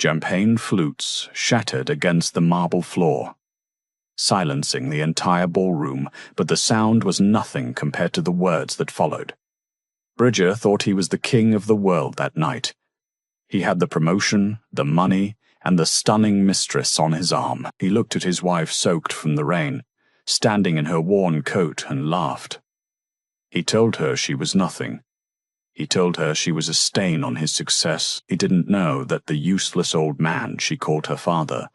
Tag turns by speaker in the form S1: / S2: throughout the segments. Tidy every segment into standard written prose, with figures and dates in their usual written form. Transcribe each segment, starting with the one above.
S1: Champagne flutes shattered against the marble floor, silencing the entire ballroom, but the sound was nothing compared to the words that followed. Bridger thought he was the king of the world that night. He had the promotion, the money, and the stunning mistress on his arm. He looked at his wife soaked from the rain, standing in her worn coat, and laughed. He told her she was nothing. He told her she was a stain on his success. He didn't know that the useless old man she called her father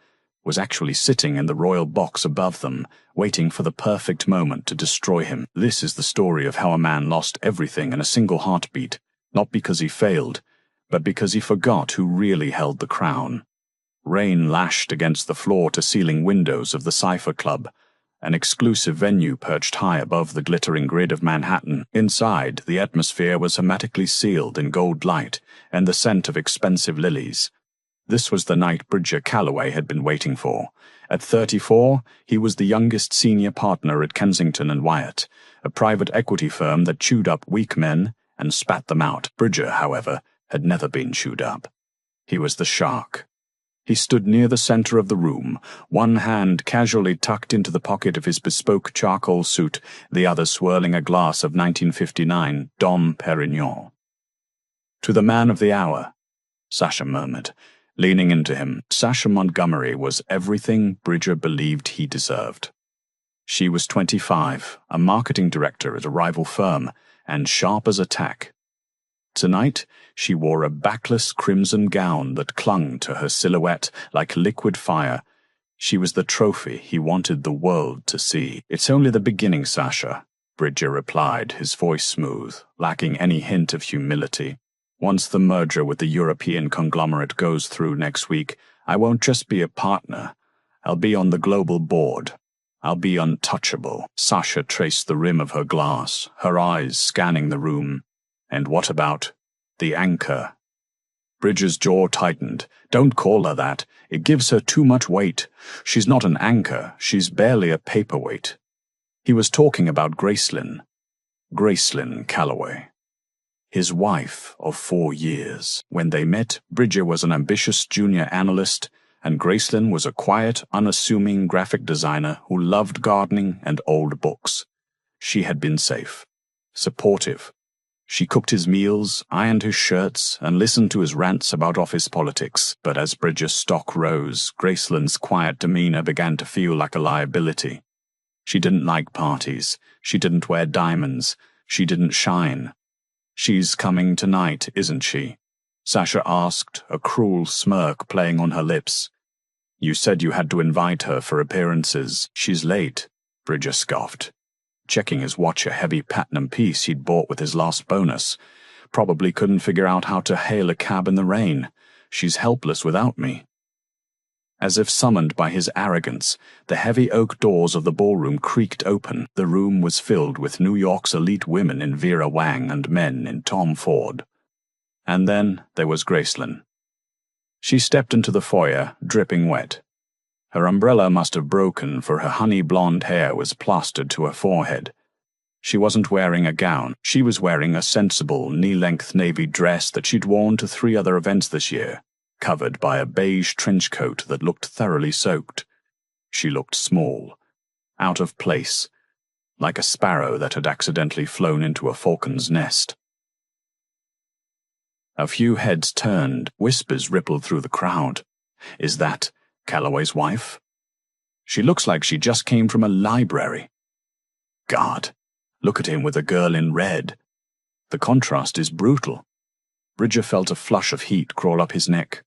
S1: was actually sitting in the royal box above them, waiting for the perfect moment to destroy him. This is the story of how a man lost everything in a single heartbeat, not because he failed, but because he forgot who really held the crown. Rain lashed against the floor-to-ceiling windows of the Cipher Club, an exclusive venue perched high above the glittering grid of Manhattan. Inside, the atmosphere was hermetically sealed in gold light and the scent of expensive lilies. This was the night Bridger Calloway had been waiting for. At 34, he was the youngest senior partner at Kensington & Wyatt, a private equity firm that chewed up weak men and spat them out. Bridger, however, had never been chewed up. He was the shark. He stood near the center of the room, one hand casually tucked into the pocket of his bespoke charcoal suit, the other swirling a glass of 1959 Dom Perignon. "To the man of the hour," Sasha murmured, leaning into him. Sasha Montgomery was everything Bridger believed he deserved. She was 25, a marketing director at a rival firm, and sharp as a tack. Tonight, she wore a backless crimson gown that clung to her silhouette like liquid fire. She was the trophy he wanted the world to see. "It's only the beginning, Sasha," Bridger replied, his voice smooth, lacking any hint of humility. "Once the merger with the European conglomerate goes through next week, I won't just be a partner. I'll be on the global board. I'll be untouchable." Sasha traced the rim of her glass, her eyes scanning the room. "And what about the anchor?" Bridger's jaw tightened. "Don't call her that. It gives her too much weight. She's not an anchor. She's barely a paperweight." He was talking about Gracelyn Calloway, his wife of 4 years. When they met, Bridger was an ambitious junior analyst, and Gracelyn was a quiet, unassuming graphic designer who loved gardening and old books. She had been safe, supportive. She cooked his meals, ironed his shirts, and listened to his rants about office politics. But as Bridger's stock rose, Gracelyn's quiet demeanor began to feel like a liability. She didn't like parties. She didn't wear diamonds. She didn't shine. "She's coming tonight, isn't she?" Sasha asked, a cruel smirk playing on her lips. "You said you had to invite her for appearances." "She's late," Bridger scoffed, checking his watch, a heavy platinum piece he'd bought with his last bonus. "Probably couldn't figure out how to hail a cab in the rain. She's helpless without me." As if summoned by his arrogance, the heavy oak doors of the ballroom creaked open. The room was filled with New York's elite women in Vera Wang and men in Tom Ford. And then there was Gracelyn. She stepped into the foyer, dripping wet. Her umbrella must have broken, for her honey blonde hair was plastered to her forehead. She wasn't wearing a gown. She was wearing a sensible, knee-length navy dress that she'd worn to 3 other events this year, covered by a beige trench coat that looked thoroughly soaked. She looked small, out of place, like a sparrow that had accidentally flown into a falcon's nest. A few heads turned, whispers rippled through the crowd. "Is that Calloway's wife? She looks like she just came from a library. God, look at him with a girl in red. The contrast is brutal." Bridger felt a flush of heat crawl up his neck.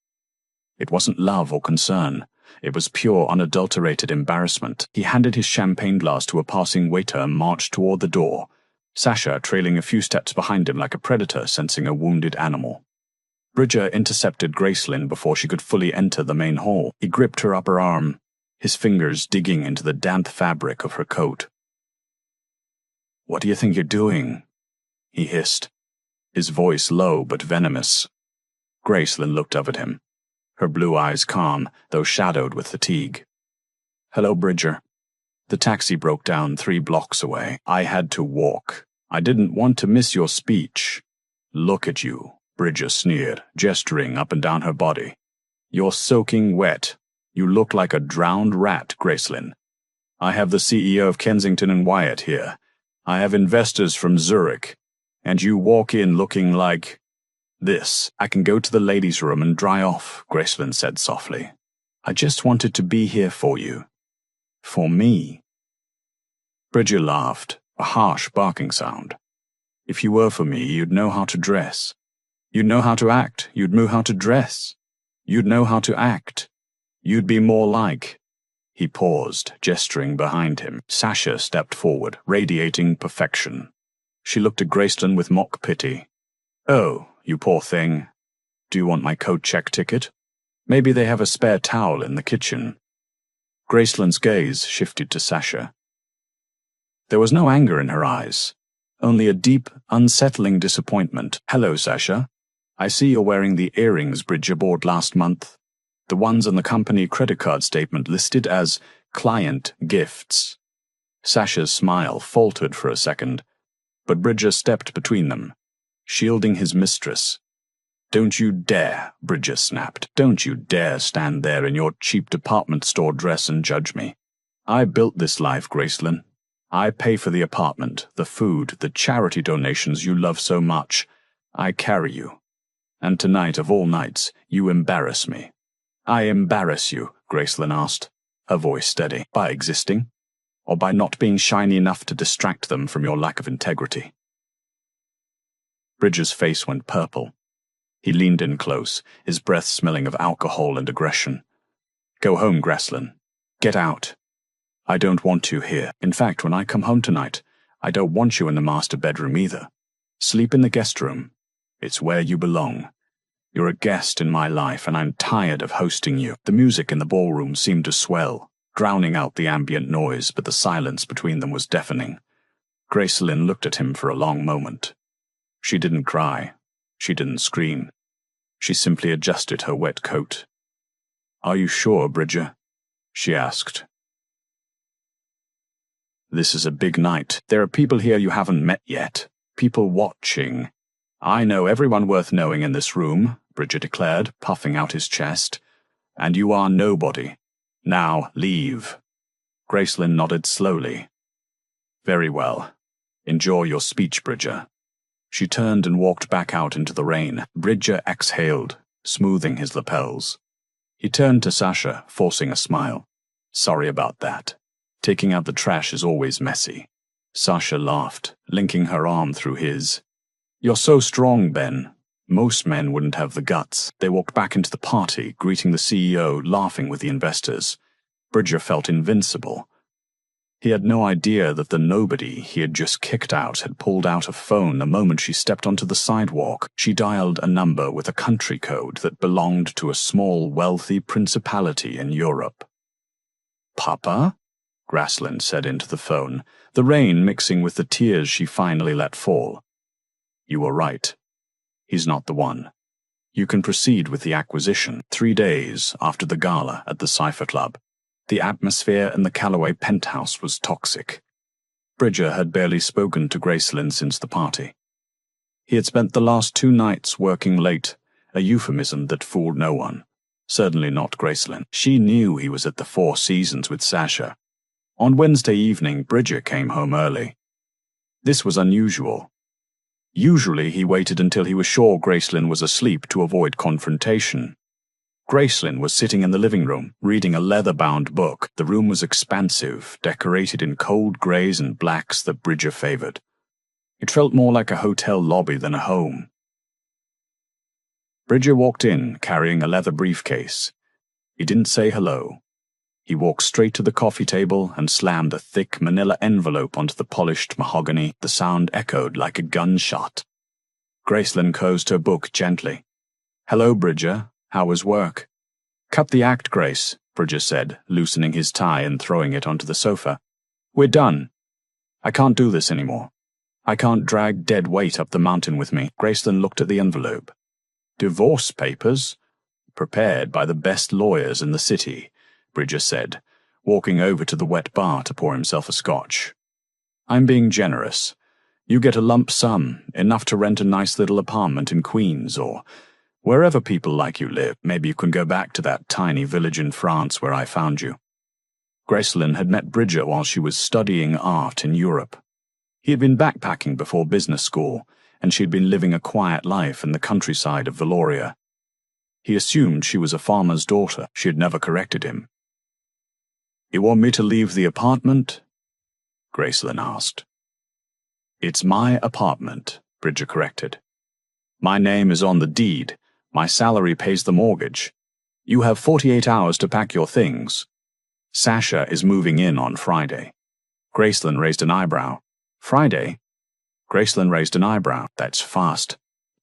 S1: It wasn't love or concern. It was pure, unadulterated embarrassment. He handed his champagne glass to a passing waiter and marched toward the door, Sasha trailing a few steps behind him like a predator sensing a wounded animal. Bridger intercepted Gracelyn before she could fully enter the main hall. He gripped her upper arm, his fingers digging into the damp fabric of her coat. "What do you think you're doing?" he hissed, his voice low but venomous. Gracelyn looked up at him, her blue eyes calm, though shadowed with fatigue. "Hello, Bridger. The taxi broke down 3 blocks away. I had to walk. I didn't want to miss your speech." "Look at you," Bridger sneered, gesturing up and down her body. "You're soaking wet. You look like a drowned rat, Gracelyn. I have the CEO of Kensington and Wyatt here. I have investors from Zurich. And you walk in looking like this." "I can go to the ladies' room and dry off," Gracelyn said softly. "I just wanted to be here for you. For me." Bridger laughed, a harsh barking sound. "If you were for me, you'd know how to dress. You'd know how to act. You'd know how to dress. You'd know how to act. You'd be more like—" He paused, gesturing behind him. Sasha stepped forward, radiating perfection. She looked at Gracelyn with mock pity. "Oh, you poor thing. Do you want my coat check ticket? Maybe they have a spare towel in the kitchen." Gracelyn's gaze shifted to Sasha. There was no anger in her eyes, only a deep, unsettling disappointment. "Hello, Sasha. I see you're wearing the earrings Bridger bought last month. The ones on the company credit card statement listed as client gifts." Sasha's smile faltered for a second, but Bridger stepped between them, shielding his mistress. "Don't you dare," Bridger snapped. "Don't you dare stand there in your cheap department store dress and judge me. I built this life, Gracelyn. I pay for the apartment, the food, the charity donations you love so much. I carry you. And tonight of all nights, you embarrass me." "I embarrass you?" Gracelyn asked, her voice steady. "By existing? Or by not being shiny enough to distract them from your lack of integrity?" Bridger's face went purple. He leaned in close, his breath smelling of alcohol and aggression. "Go home, Gracelyn. Get out. I don't want you here. In fact, when I come home tonight, I don't want you in the master bedroom either. Sleep in the guest room. It's where you belong. You're a guest in my life, and I'm tired of hosting you." The music in the ballroom seemed to swell, drowning out the ambient noise, but the silence between them was deafening. Gracelyn looked at him for a long moment. She didn't cry. She didn't scream. She simply adjusted her wet coat. "Are you sure, Bridger?" she asked. "This is a big night. There are people here you haven't met yet. People watching. I know everyone worth knowing in this room," Bridger declared, puffing out his chest. "And you are nobody. Now leave." Gracelyn nodded slowly. "Very well. Enjoy your speech, Bridger." She turned and walked back out into the rain. Bridger exhaled, smoothing his lapels. He turned to Sasha, forcing a smile. "Sorry about that. Taking out the trash is always messy." Sasha laughed, linking her arm through his. "You're so strong, Ben. Most men wouldn't have the guts." They walked back into the party, greeting the CEO, laughing with the investors. Bridger felt invincible. He had no idea that the nobody he had just kicked out had pulled out a phone the moment she stepped onto the sidewalk. She dialed a number with a country code that belonged to a small, wealthy principality in Europe. "Papa?" Gracelyn said into the phone, the rain mixing with the tears she finally let fall. "You were right. He's not the one. You can proceed with the acquisition." 3 days after the gala at the Cypher Club, the atmosphere in the Calloway penthouse was toxic. Bridger had barely spoken to Gracelyn since the party. He had spent the last 2 nights working late, a euphemism that fooled no one. Certainly not Gracelyn. She knew he was at the Four Seasons with Sasha. On Wednesday evening, Bridger came home early. This was unusual. Usually he waited until he was sure Gracelyn was asleep to avoid confrontation. Gracelyn was sitting in the living room, reading a leather-bound book. The room was expansive, decorated in cold greys and blacks that Bridger favored. It felt more like a hotel lobby than a home. Bridger walked in, carrying a leather briefcase. He didn't say hello. He walked straight to the coffee table and slammed a thick manila envelope onto the polished mahogany. The sound echoed like a gunshot. Gracelyn closed her book gently. "Hello, Bridger. How was work?" "Cut the act, Grace," Bridger said, loosening his tie and throwing it onto the sofa. "We're done. I can't do this anymore. I can't drag dead weight up the mountain with me." Gracelyn looked at the envelope. "Divorce papers? Prepared by the best lawyers in the city," Bridger said, walking over to the wet bar to pour himself a scotch. "I'm being generous. You get a lump sum, enough to rent a nice little apartment in Queens or wherever people like you live. Maybe you can go back to that tiny village in France where I found you." Gracelyn had met Bridger while she was studying art in Europe. He had been backpacking before business school, and she had been living a quiet life in the countryside of Valoria. He assumed she was a farmer's daughter. She had never corrected him. "You want me to leave the apartment?" Gracelyn asked. "It's my apartment," Bridger corrected. "My name is on the deed. My salary pays the mortgage. You have 48 hours to pack your things. Sasha is moving in on Friday." Gracelyn raised an eyebrow. "Friday?" Gracelyn raised an eyebrow. "That's fast.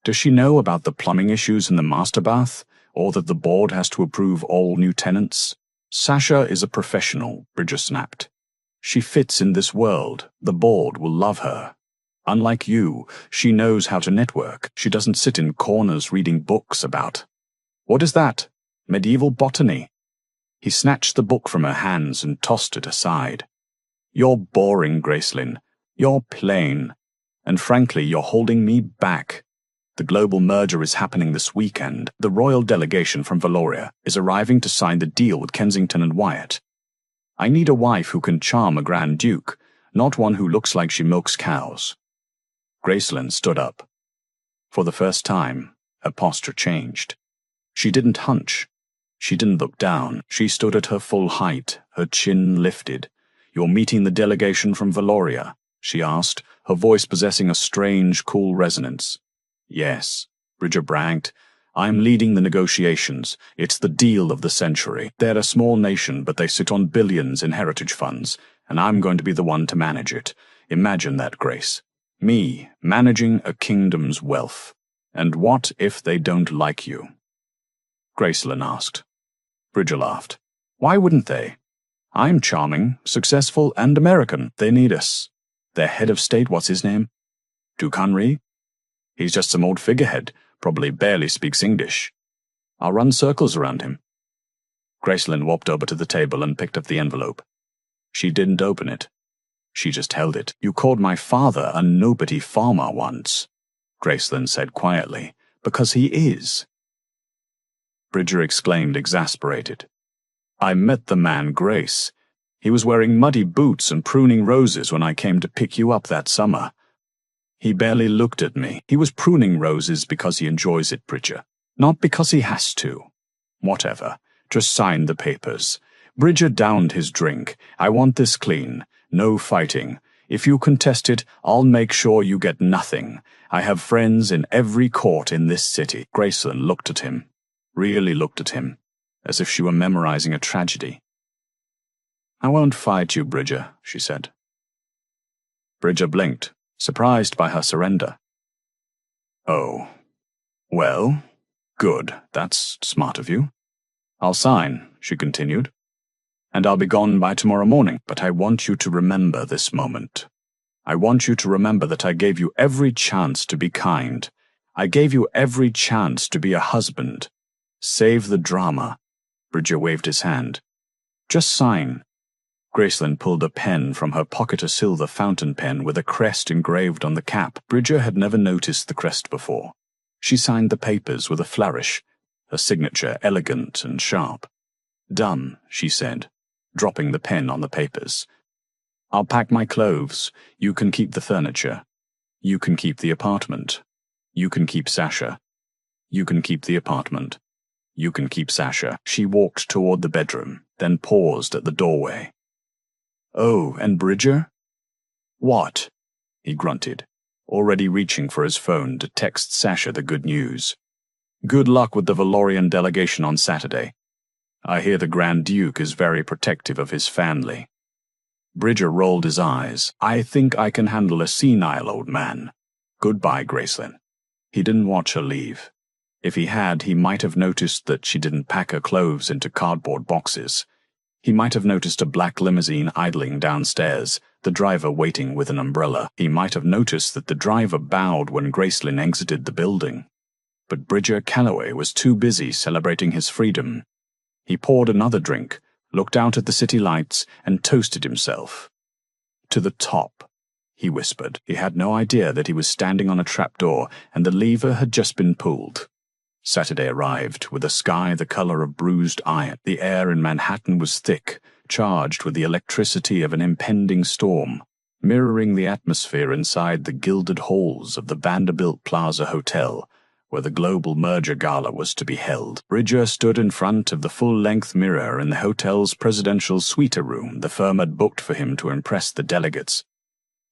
S1: Does she know about the plumbing issues in the master bath, or that the board has to approve all new tenants?" "Sasha is a professional," Bridger snapped. "She fits in this world. The board will love her. Unlike you, she knows how to network. She doesn't sit in corners reading books about... What is that? Medieval botany?" He snatched the book from her hands and tossed it aside. "You're boring, Gracelyn. You're plain. And frankly, you're holding me back. The global merger is happening this weekend. The royal delegation from Valoria is arriving to sign the deal with Kensington and Wyatt. I need a wife who can charm a Grand Duke, not one who looks like she milks cows." Gracelyn stood up. For the first time, her posture changed. She didn't hunch. She didn't look down. She stood at her full height, her chin lifted. "You're meeting the delegation from Valoria?" she asked, her voice possessing a strange, cool resonance. "Yes," Bridger bragged. "I'm leading the negotiations. It's the deal of the century. They're a small nation, but they sit on billions in heritage funds, and I'm going to be the one to manage it. Imagine that, Grace. Me, managing a kingdom's wealth. And what if they don't like you?" Gracelyn asked. Bridger laughed. "Why wouldn't they? I'm charming, successful, and American. They need us. Their head of state, what's his name? Duke Henry? He's just some old figurehead, probably barely speaks English. I'll run circles around him." Gracelyn walked over to the table and picked up the envelope. She didn't open it. She just held it. "You called my father a nobody farmer once," Gracelyn said quietly. "Because he is." Bridger exclaimed, exasperated. "I met the man, Grace. He was wearing muddy boots and pruning roses when I came to pick you up that summer. He barely looked at me. He was pruning roses because he enjoys it, Bridger. Not because he has to. Whatever. Just sign the papers." Bridger downed his drink. "I want this clean. No fighting. If you contest it, I'll make sure you get nothing. I have friends in every court in this city." Gracelyn looked at him. Really looked at him, as if she were memorizing a tragedy. "I won't fight you, Bridger," she said. Bridger blinked, surprised by her surrender. "Oh. Well, good. That's smart of you. I'll sign," she continued. "And I'll be gone by tomorrow morning, but I want you to remember this moment. I want you to remember that I gave you every chance to be kind. I gave you every chance to be a husband. Save the drama." Bridger waved his hand. "Just sign." Gracelyn pulled a pen from her pocket, a silver fountain pen with a crest engraved on the cap. Bridger had never noticed the crest before. She signed the papers with a flourish, her signature elegant and sharp. "Done," she said, dropping the pen on the papers. "I'll pack my clothes. You can keep the furniture. You can keep the apartment. You can keep Sasha. You can keep the apartment. You can keep Sasha." She walked toward the bedroom, then paused at the doorway. "Oh, and Bridger?" "What?" he grunted, already reaching for his phone to text Sasha the good news. "Good luck with the Valorian delegation on Saturday. I hear the Grand Duke is very protective of his family." Bridger rolled his eyes. "I think I can handle a senile old man. Goodbye, Gracelyn." He didn't watch her leave. If he had, he might have noticed that she didn't pack her clothes into cardboard boxes. He might have noticed a black limousine idling downstairs, the driver waiting with an umbrella. He might have noticed that the driver bowed when Gracelyn exited the building. But Bridger Calloway was too busy celebrating his freedom. He poured another drink, looked out at the city lights, and toasted himself. To the top. he whispered. He had no idea that he was standing on a trapdoor and the lever had just been pulled. Saturday arrived, with a sky the color of bruised iron. The air in Manhattan was thick, charged with the electricity of an impending storm, mirroring the atmosphere inside the gilded halls of the Vanderbilt Plaza Hotel, where the global merger gala was to be held. Bridger stood in front of the full-length mirror in the hotel's presidential suite room the firm had booked for him to impress the delegates.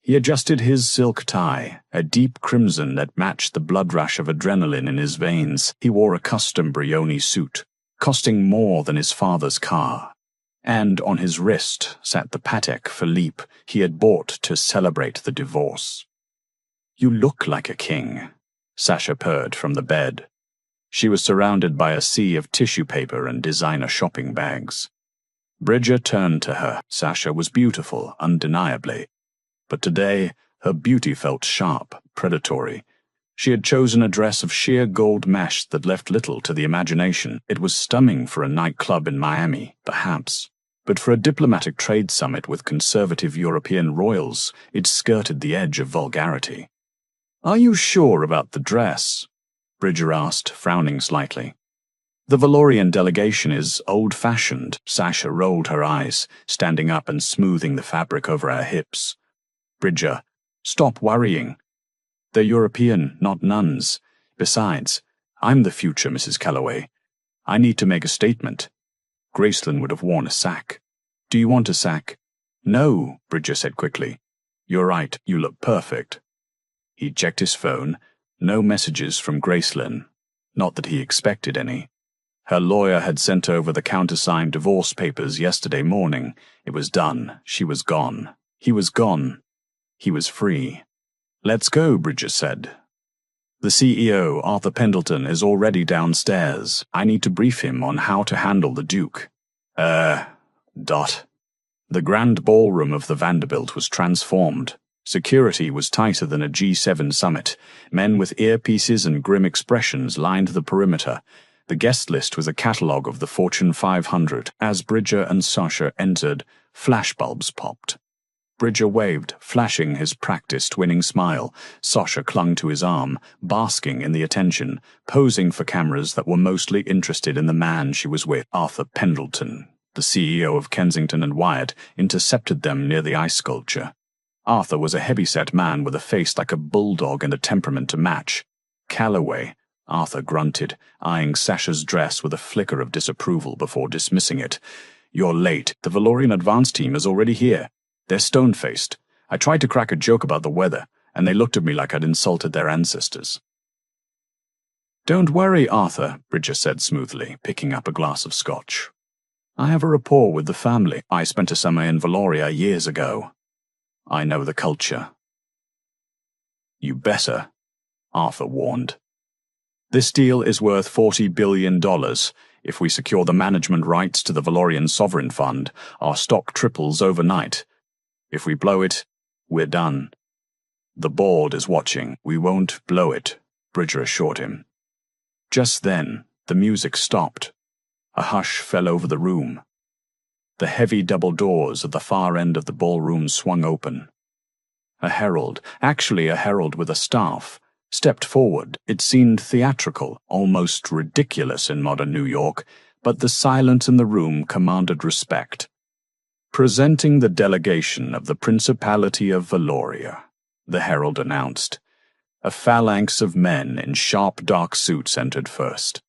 S1: He adjusted his silk tie, a deep crimson that matched the blood rush of adrenaline in his veins. He wore a custom Brioni suit, costing more than his father's car. And on his wrist sat the Patek Philippe he had bought to celebrate the divorce. "You look like a king," Sasha purred from the bed. She was surrounded by a sea of tissue paper and designer shopping bags. Bridger turned to her. Sasha was beautiful, undeniably. But today, her beauty felt sharp, predatory. She had chosen a dress of sheer gold mesh that left little to the imagination. It was stunning for a nightclub in Miami, perhaps. But for a diplomatic trade summit with conservative European royals, it skirted the edge of vulgarity. "Are you sure about the dress?" Bridger asked, frowning slightly. "The Valorian delegation is old-fashioned." Sasha rolled her eyes, standing up and smoothing the fabric over her hips. "Bridger, stop worrying. They're European, not nuns. Besides, I'm the future Mrs. Calloway. I need to make a statement. Graceland would have worn a sack. Do you want a sack?" "No," Bridger said quickly. "You're right, you look perfect." He checked his phone. No messages from Graceland. Not that he expected any. Her lawyer had sent over the countersigned divorce papers yesterday morning. It was done. She was gone. He was gone. He was free. "Let's go," Bridger said. "The CEO, Arthur Pendleton, is already downstairs. I need to brief him on how to handle the Duke." Dot. The grand ballroom of the Vanderbilt was transformed. Security was tighter than a G7 summit. Men with earpieces and grim expressions lined the perimeter. The guest list was a catalogue of the Fortune 500. As Bridger and Sasha entered, flashbulbs popped. Bridger waved, flashing his practiced winning smile. Sasha clung to his arm, basking in the attention, posing for cameras that were mostly interested in the man she was with. Arthur Pendleton, the CEO of Kensington and Wyatt, intercepted them near the ice sculpture. Arthur was a heavy-set man with a face like a bulldog and a temperament to match. "Calloway," Arthur grunted, eyeing Sasha's dress with a flicker of disapproval before dismissing it. "You're late. The Valorian advance team is already here. They're stone-faced. I tried to crack a joke about the weather, and they looked at me like I'd insulted their ancestors." "Don't worry, Arthur," Bridger said smoothly, picking up a glass of scotch. "I have a rapport with the family. I spent a summer in Valoria years ago. I know the culture." "You better," Arthur warned. "This deal is worth $40 billion. If we secure the management rights to the Valorian Sovereign Fund, our stock triples overnight. If we blow it, we're done. The board is watching. We won't blow it," Bridger assured him. Just then, the music stopped. A hush fell over the room. The heavy double doors at the far end of the ballroom swung open. A herald, actually a herald with a staff, stepped forward. It seemed theatrical, almost ridiculous in modern New York, but the silence in the room commanded respect. "Presenting the delegation of the Principality of Valoria," the herald announced. A phalanx of men in sharp dark suits entered first.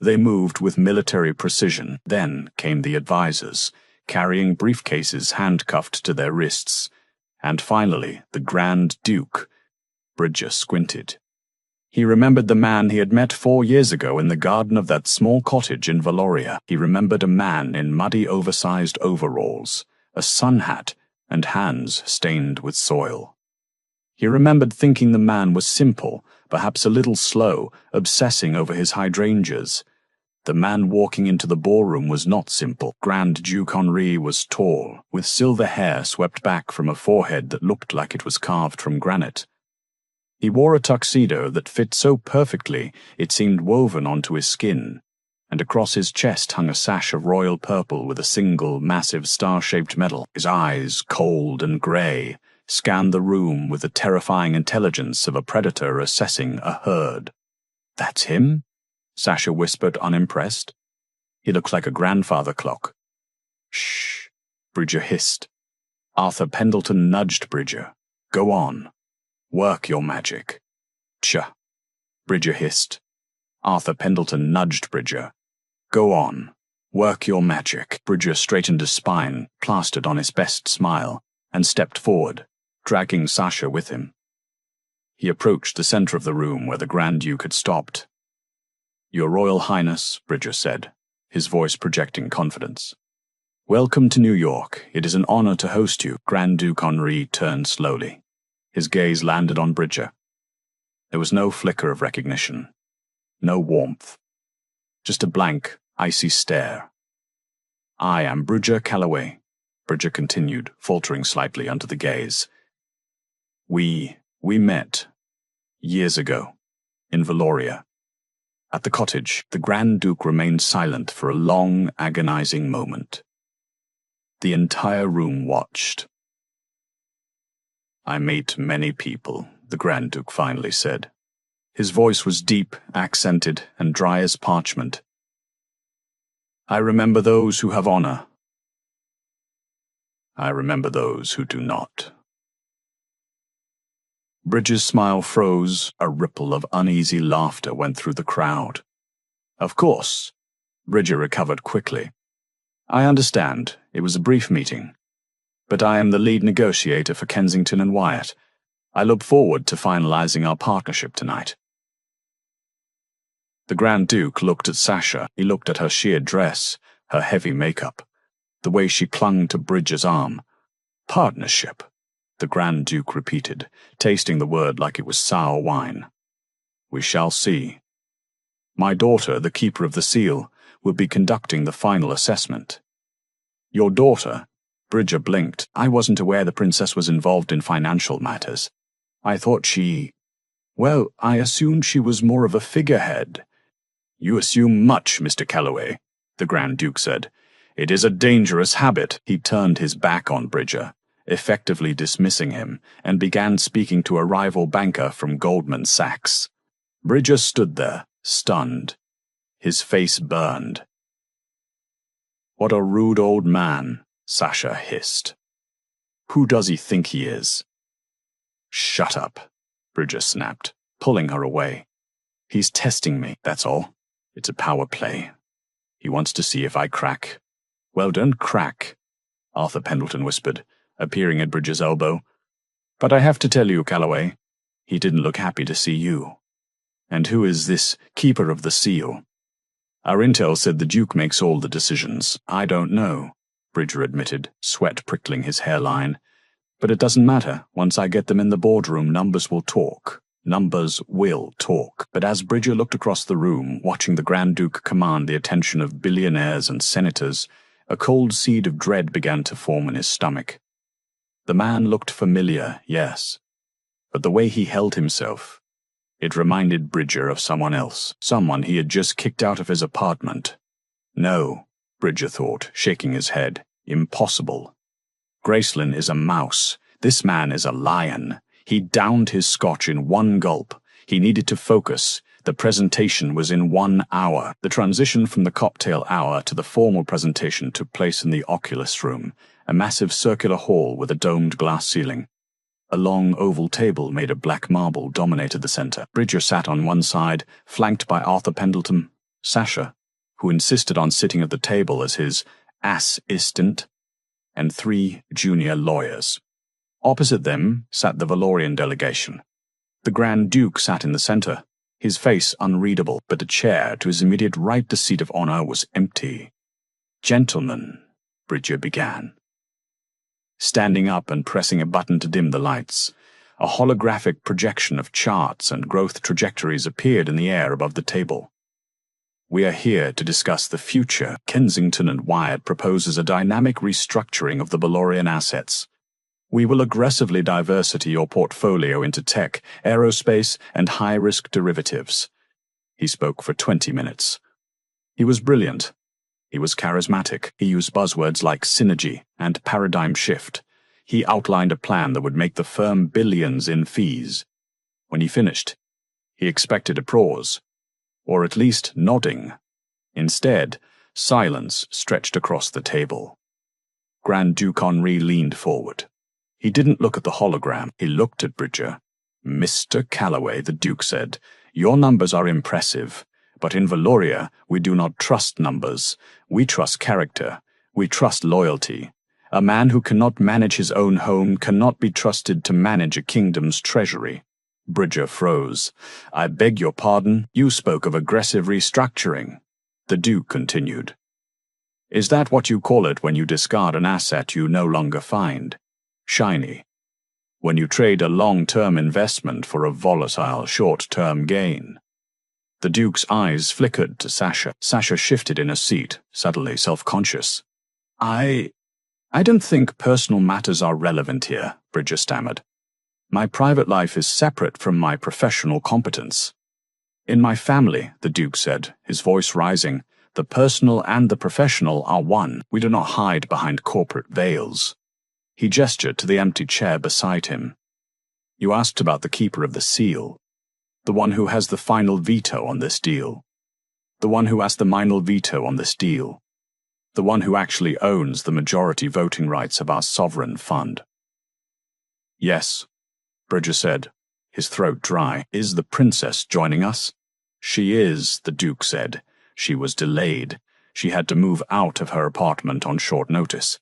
S1: They moved with military precision. Then came the advisors, carrying briefcases handcuffed to their wrists. And finally, the Grand Duke. Bridger squinted. He remembered the man he had met 4 years ago in the garden of that small cottage in Valoria. He remembered a man in muddy, oversized overalls, a sun hat, and hands stained with soil. He remembered thinking the man was simple, perhaps a little slow, obsessing over his hydrangeas. The man walking into the ballroom was not simple. Grand Duke Henri was tall, with silver hair swept back from a forehead that looked like it was carved from granite. He wore a tuxedo that fit so perfectly it seemed woven onto his skin, and across his chest hung a sash of royal purple with a single, massive star-shaped medal. His eyes, cold and grey, scanned the room with the terrifying intelligence of a predator assessing a herd. "That's him?" Sasha whispered, unimpressed. "He looks like a grandfather clock." "Shh," Bridger hissed. Arthur Pendleton nudged Bridger. "Go on. Work your magic." "Tcha," Bridger hissed. Arthur Pendleton nudged Bridger. "Go on. Work your magic." Bridger straightened his spine, plastered on his best smile, and stepped forward, dragging Sasha with him. He approached the center of the room where the Grand Duke had stopped. "Your Royal Highness," Bridger said, his voice projecting confidence. "Welcome to New York. It is an honor to host you." Grand Duke Henri turned slowly. His gaze landed on Bridger. There was no flicker of recognition, no warmth, just a blank, icy stare. "I am Bridger Calloway," Bridger continued, faltering slightly under the gaze. We met years ago in Valoria." At the cottage, the Grand Duke remained silent for a long, agonizing moment. The entire room watched. "I meet many people," the Grand Duke finally said. His voice was deep, accented, and dry as parchment. "I remember those who have honor. I remember those who do not." Bridger's smile froze, a ripple of uneasy laughter went through the crowd. "Of course," Bridger recovered quickly. "I understand, it was a brief meeting. But I am the lead negotiator for Kensington and Wyatt. I look forward to finalizing our partnership tonight." The Grand Duke looked at Sasha. He looked at her sheer dress, her heavy makeup, the way she clung to Bridger's arm. "Partnership," the Grand Duke repeated, tasting the word like it was sour wine. "We shall see. My daughter, the Keeper of the Seal, will be conducting the final assessment." "Your daughter?" Bridger blinked. "I wasn't aware the princess was involved in financial matters. I thought she... Well, I assumed she was more of a figurehead." "You assume much, Mr. Calloway," the Grand Duke said. "It is a dangerous habit." He turned his back on Bridger, effectively dismissing him, and began speaking to a rival banker from Goldman Sachs. Bridger stood there, stunned. His face burned. "What a rude old man," Sasha hissed. "Who does he think he is?" "Shut up," Bridger snapped, pulling her away. "He's testing me, that's all. It's a power play. He wants to see if I crack." "Well, don't crack," Arthur Pendleton whispered, appearing at Bridger's elbow. "But I have to tell you, Calloway, he didn't look happy to see you. And who is this Keeper of the Seal?" "Our intel said the Duke makes all the decisions." "I don't know," Bridger admitted, sweat prickling his hairline. "But it doesn't matter. Once I get them in the boardroom, numbers will talk. Numbers will talk." But as Bridger looked across the room, watching the Grand Duke command the attention of billionaires and senators, a cold seed of dread began to form in his stomach. The man looked familiar, yes, but the way he held himself, it reminded Bridger of someone else, someone he had just kicked out of his apartment. "No," Bridger thought, shaking his head. "Impossible. Gracelyn is a mouse. This man is a lion. He downed his scotch in one gulp. He needed to focus. The presentation was in 1 hour. The transition from the cocktail hour to the formal presentation took place in the Oculus Room, a massive circular hall with a domed glass ceiling. A long oval table made of black marble dominated the center. Bridger sat on one side, flanked by Arthur Pendleton, Sasha, who insisted on sitting at the table as his assistant, and 3 junior lawyers. Opposite them sat the Valorian delegation. The Grand Duke sat in the center, his face unreadable, but a chair to his immediate right, the seat of honor, was empty. "Gentlemen," Bridger began, standing up and pressing a button to dim the lights. A holographic projection of charts and growth trajectories appeared in the air above the table. "We are here to discuss the future. Kensington and Wyatt proposes a dynamic restructuring of the Valorian assets. We will aggressively diversify your portfolio into tech, aerospace, and high-risk derivatives." He spoke for 20 minutes. He was brilliant. He was charismatic. He used buzzwords like synergy and paradigm shift. He outlined a plan that would make the firm billions in fees. When he finished, he expected applause, or at least nodding. Instead, silence stretched across the table. Grand Duke Henri leaned forward. He didn't look at the hologram, he looked at Bridger. "Mr. Calloway," the Duke said, "your numbers are impressive, but in Valoria we do not trust numbers. We trust character. We trust loyalty. A man who cannot manage his own home cannot be trusted to manage a kingdom's treasury." Bridger froze. "I beg your pardon, you spoke of aggressive restructuring." The Duke continued. "Is that what you call it when you discard an asset you no longer find shiny? When you trade a long-term investment for a volatile short-term gain?" The Duke's eyes flickered to Sasha. Sasha shifted in her seat, suddenly self-conscious. I don't think personal matters are relevant here," Bridger stammered. "My private life is separate from my professional competence." "In my family," the Duke said, his voice rising, "the personal and the professional are one. We do not hide behind corporate veils." He gestured to the empty chair beside him. "You asked about the keeper of the seal, the one who has the final veto on this deal. The one who has the final veto on this deal. The one who actually owns the majority voting rights of our sovereign fund." "Yes," Bridger said, his throat dry. "Is the princess joining us?" "She is," the Duke said. "She was delayed. She had to move out of her apartment on short notice."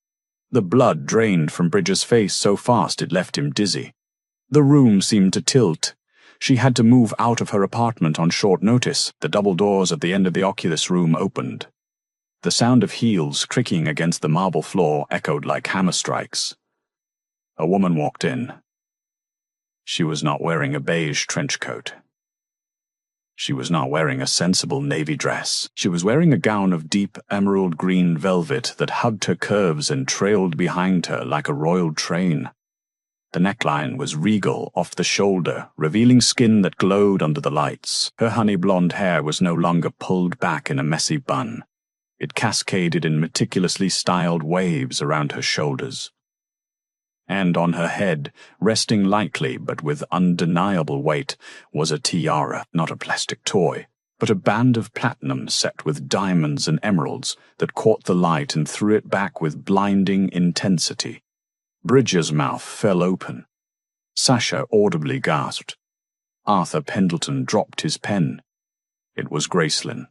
S1: The blood drained from Bridger's face so fast it left him dizzy. The room seemed to tilt. She had to move out of her apartment on short notice. The double doors at the end of the Oculus room opened. The sound of heels creaking against the marble floor echoed like hammer strikes. A woman walked in. She was not wearing a beige trench coat. She was not wearing a sensible navy dress. She was wearing a gown of deep emerald green velvet that hugged her curves and trailed behind her like a royal train. The neckline was regal off the shoulder, revealing skin that glowed under the lights. Her honey blonde hair was no longer pulled back in a messy bun. It cascaded in meticulously styled waves around her shoulders. And on her head, resting lightly but with undeniable weight, was a tiara, not a plastic toy, but a band of platinum set with diamonds and emeralds that caught the light and threw it back with blinding intensity. Bridger's mouth fell open. Sasha audibly gasped. Arthur Pendleton dropped his pen. It was Gracelyn.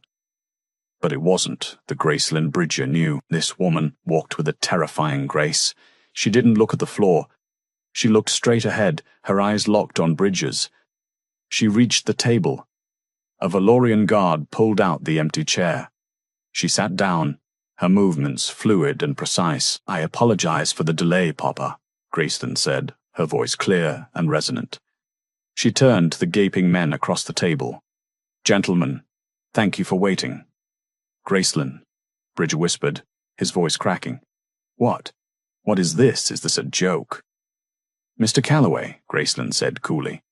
S1: But it wasn't the Gracelyn Bridger knew. This woman walked with a terrifying grace. She didn't look at the floor. She looked straight ahead, her eyes locked on Bridger's. She reached the table. A Valorian guard pulled out the empty chair. She sat down, her movements fluid and precise. "I apologize for the delay, Papa," Gracelyn said, her voice clear and resonant. She turned to the gaping men across the table. "Gentlemen, thank you for waiting." "Gracelyn," Bridger whispered, his voice cracking. "What? What is this? Is this a joke?" "Mr. Calloway," Gracelyn said coolly.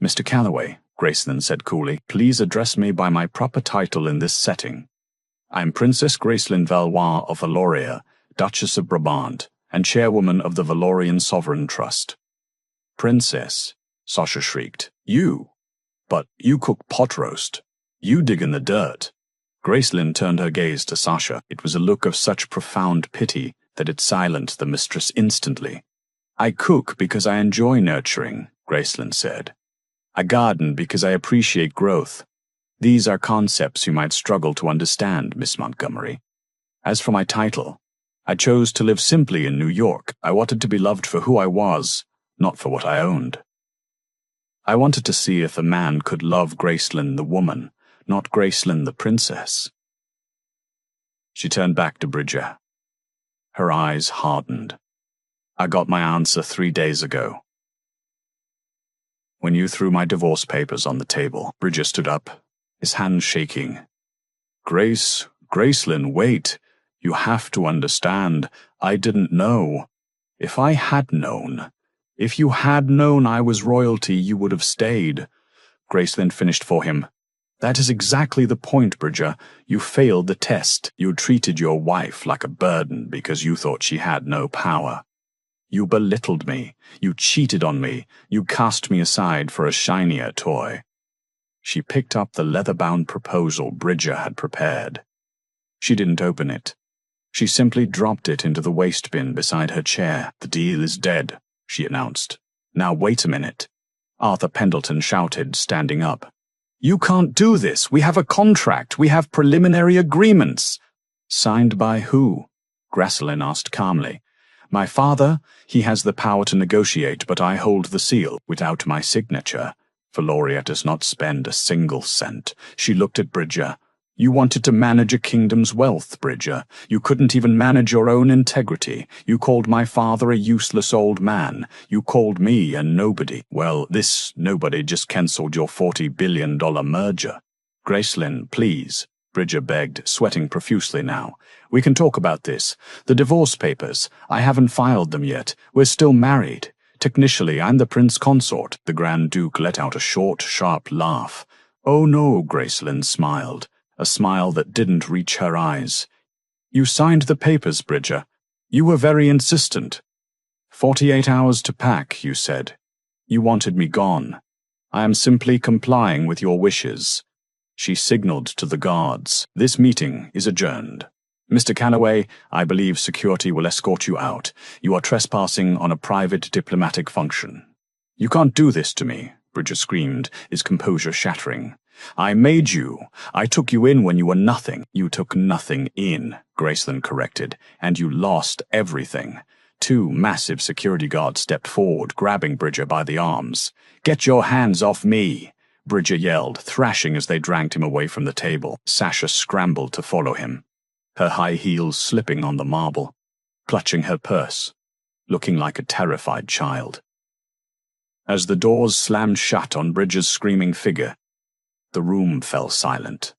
S1: "Mr. Calloway," Gracelyn said coolly, "please address me by my proper title in this setting. I am Princess Gracelyn Valois of Valoria, Duchess of Brabant, and chairwoman of the Valorian Sovereign Trust." "Princess," Sasha shrieked. "You? But you cook pot roast. You dig in the dirt." Gracelyn turned her gaze to Sasha. It was a look of such profound pity that it silenced the mistress instantly. "I cook because I enjoy nurturing," Gracelyn said. "I garden because I appreciate growth. These are concepts you might struggle to understand, Miss Montgomery. As for my title, I chose to live simply in New York. I wanted to be loved for who I was, not for what I owned. I wanted to see if a man could love Gracelyn the woman, not Gracelyn the princess." She turned back to Bridger. Her eyes hardened. "I got my answer 3 days ago. When you threw my divorce papers on the table." Bridger stood up, his hands shaking. Gracelyn, wait. You have to understand. I didn't know. If I had known. If you had known I was royalty, you would have stayed." Gracelyn finished for him. "That is exactly the point, Bridger. You failed the test. You treated your wife like a burden because you thought she had no power. You belittled me. You cheated on me. You cast me aside for a shinier toy. She picked up the leather-bound proposal Bridger had prepared. She didn't open it. She simply dropped it into the waste bin beside her chair. The deal is dead, she announced. Now wait a minute. Arthur Pendleton shouted, standing up. You can't do this. We have a contract. We have preliminary agreements. Signed by who? Grasselin asked calmly. My father, he has the power to negotiate, but I hold the seal. Without my signature, Valoria does not spend a single cent. She looked at Bridger. You wanted to manage a kingdom's wealth, Bridger. You couldn't even manage your own integrity. You called my father a useless old man. You called me a nobody. Well, this nobody just cancelled your $40 billion merger. Gracelyn, please, Bridger begged, sweating profusely now. We can talk about this. The divorce papers. I haven't filed them yet. We're still married. Technically, I'm the prince consort. The Grand Duke let out a short, sharp laugh. Oh no, Gracelyn smiled. A smile that didn't reach her eyes. You signed the papers, Bridger. You were very insistent. 48 hours to pack, you said. You wanted me gone. I am simply complying with your wishes. She signaled to the guards. This meeting is adjourned. Mr. Calloway, I believe security will escort you out. You are trespassing on a private diplomatic function. You can't do this to me, Bridger screamed, his composure shattering. I made you. I took you in when you were nothing. You took nothing in, Gracelyn corrected, and you lost everything. 2 massive security guards stepped forward, grabbing Bridger by the arms. Get your hands off me, Bridger yelled, thrashing as they dragged him away from the table. Sasha scrambled to follow him, her high heels slipping on the marble, clutching her purse, looking like a terrified child. As the doors slammed shut on Bridger's screaming figure, the room fell silent.